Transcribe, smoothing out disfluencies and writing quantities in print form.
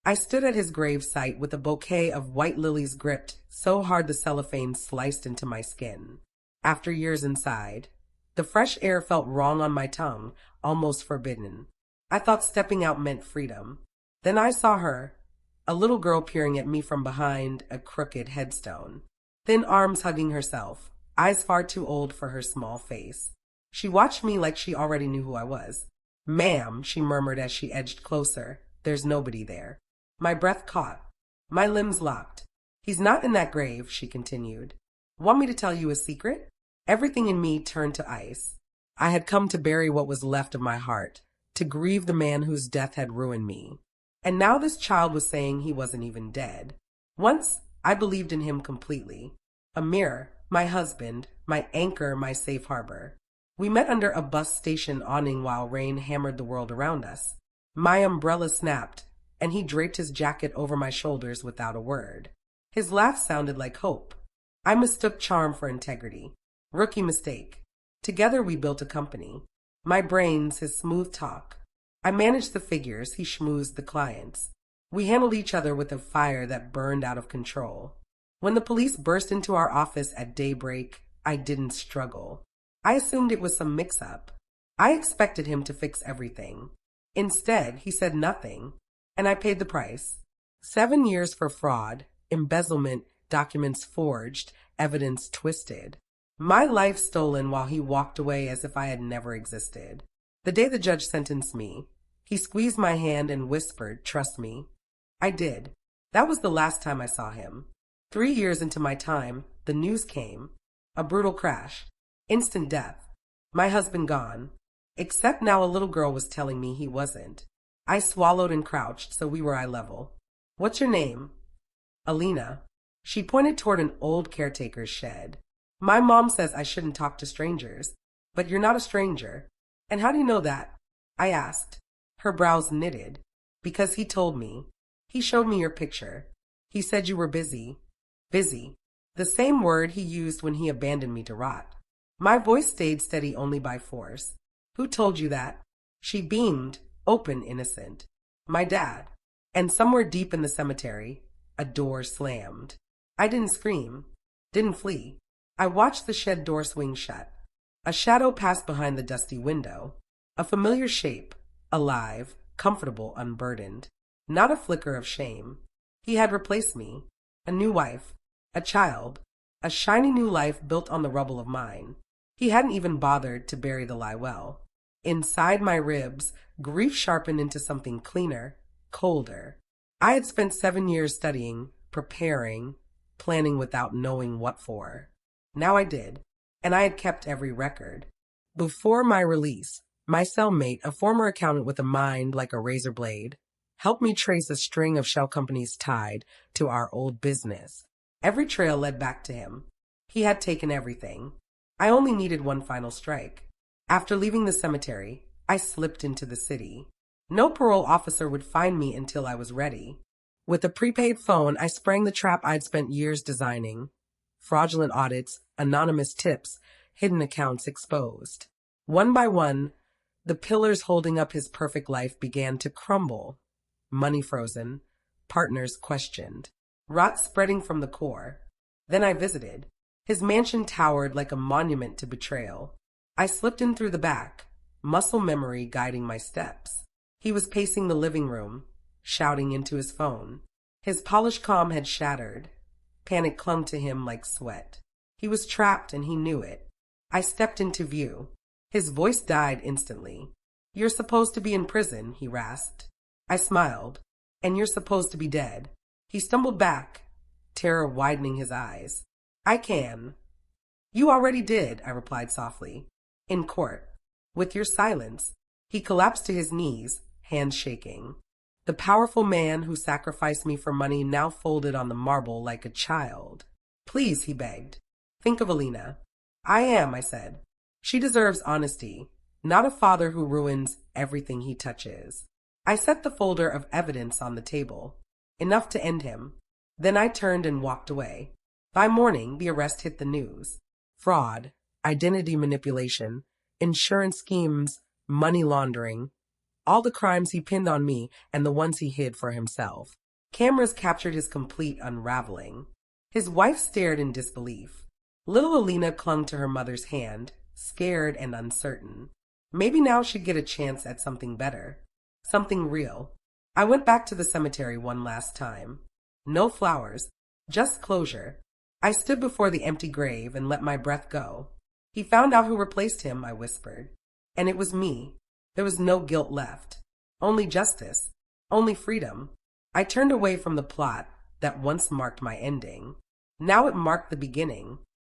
I stood at his grave site with a bouquet of white lilies gripped so hard the cellophane sliced into my skin. After years inside, the fresh air felt wrong on my tongue, almost forbidden. I thought stepping out meant freedom. Then I saw her, a little girl peering at me from behind a crooked headstone. Thin arms hugging herself, eyes far too old for her small face. She watched me like she already knew who I was. "Ma'am," she murmured as she edged closer, "there's nobody there." My breath caught. My limbs locked. "He's not in that grave," she continued. "Want me to tell you a secret?" Everything in me turned to ice. I had come to bury what was left of my heart, to grieve the man whose death had ruined me. And now this child was saying he wasn't even dead. Once, I believed in him completely. Amir, my husband, my anchor, my safe harbor. We met under a bus station awning while rain hammered the world around us. My umbrella snapped, and he draped his jacket over my shoulders without a word. His laugh sounded like hope. I mistook charm for integrity. Rookie mistake. Together we built a company. My brains, his smooth talk. I managed the figures, he schmoozed the clients. We handled each other with a fire that burned out of control. When the police burst into our office at daybreak, I didn't struggle. I assumed it was some mix-up. I expected him to fix everything. Instead, he said nothing, and I paid the price. 7 years for fraud, embezzlement, documents forged, evidence twisted. My life stolen while he walked away as if I had never existed. The day the judge sentenced me, he squeezed my hand and whispered, "Trust me." I did. That was the last time I saw him. 3 years into my time, the news came. A brutal crash. Instant death. My husband gone. Except now a little girl was telling me he wasn't. I swallowed and crouched, so we were eye level. "What's your name?" "Alina." She pointed toward an old caretaker's shed. "My mom says I shouldn't talk to strangers. But you're not a stranger." "And how do you know that?" I asked. Her brows knitted. "Because he told me. He showed me your picture. He said you were busy." Busy. The same word he used when he abandoned me to rot. My voice stayed steady only by force. "Who told you that?" She beamed, open, innocent. "My dad." And somewhere deep in the cemetery, a door slammed. I didn't scream. Didn't flee. I watched the shed door swing shut. A shadow passed behind the dusty window. A familiar shape, alive, comfortable, unburdened. Not a flicker of shame. He had replaced me. A new wife. A child. A shiny new life built on the rubble of mine. He hadn't even bothered to bury the lie well. Inside my ribs, grief sharpened into something cleaner, colder. I had spent 7 years studying, preparing, planning without knowing what for. Now I did, and I had kept every record. Before my release, my cellmate, a former accountant with a mind like a razor blade, helped me trace a string of shell companies tied to our old business. Every trail led back to him. He had taken everything. I only needed one final strike. After leaving the cemetery, I slipped into the city. No parole officer would find me until I was ready. With a prepaid phone, I sprang the trap I'd spent years designing. Fraudulent audits, anonymous tips, hidden accounts exposed. One by one, the pillars holding up his perfect life began to crumble. Money frozen, partners questioned, rot spreading from the core. Then I visited. His mansion towered like a monument to betrayal. I slipped in through the back, muscle memory guiding my steps. He was pacing the living room, shouting into his phone. His polished calm had shattered. Panic clung to him like sweat. He was trapped and he knew it. I stepped into view. His voice died instantly. "You're supposed to be in prison," he rasped. I smiled. "And you're supposed to be dead." He stumbled back, terror widening his eyes. "I can." "You already did," I replied softly. "In court. With your silence." He collapsed to his knees, hands shaking. The powerful man who sacrificed me for money now folded on the marble like a child. "Please," he begged. "Think of Alina." "I am," I said. "She deserves honesty, not a father who ruins everything he touches." I set the folder of evidence on the table. Enough to end him. Then I turned and walked away. By morning, the arrest hit the news. Fraud, identity manipulation, insurance schemes, money laundering. All the crimes he pinned on me and the ones he hid for himself. Cameras captured his complete unraveling. His wife stared in disbelief. Little Alina clung to her mother's hand, scared and uncertain. Maybe now she'd get a chance at something better. Something real. I went back to the cemetery one last time. No flowers, just closure. I stood before the empty grave and let my breath go. He found out who replaced him, I whispered. And it was me. There was no guilt left. Only justice. Only freedom. I turned away from the plot that once marked my ending. Now it marked the beginning.